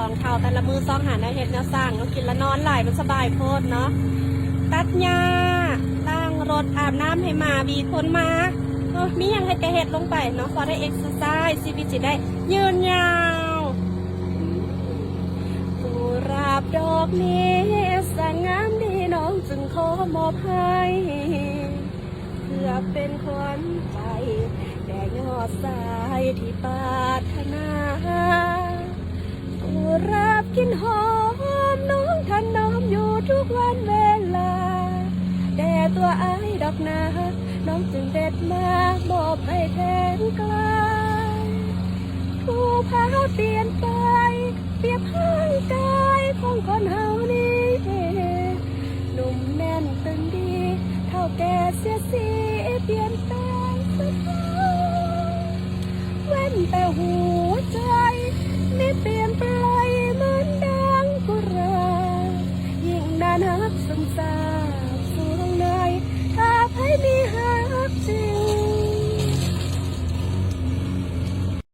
องเท่าแต่ละมือซองหาแนวเฮ็ดแนวสร้างเนาะกินละนอนหลายมันสบายโพดเนาะตัดหญ้าล้างรถอาบน้ำให้หมาบีคนมามีอย่างให้แต่เฮ็ดลงไปเนาะพอได้เอ็กซ์ไซส์ชีวิตจิได้ยืนยาวกุหลาบดอกนี้สวยงามดีน้องจึงขอมอบให้เพื่อเป็นขวัญใจแด่ยอดสายที่ปรารถนากุหลาบกินหอมน้องทันน้อมอยู่ทุกวันเวลาแต่ตัวไอ้ดอกนาน้องจึงเด็ดมามอบให้แทนไกลผู้พาเปลี่ยนไปเปรียบร่างกายของคนเฮานี้หนุ่มแน่นตึงดีเท่าแก่เสียสีเปลี่ยนแปลงสักเว้นแต่หัวใจไม่เปลี่ยนไปเหมือนดังกุหลาบยิ่งนานหักสงสาร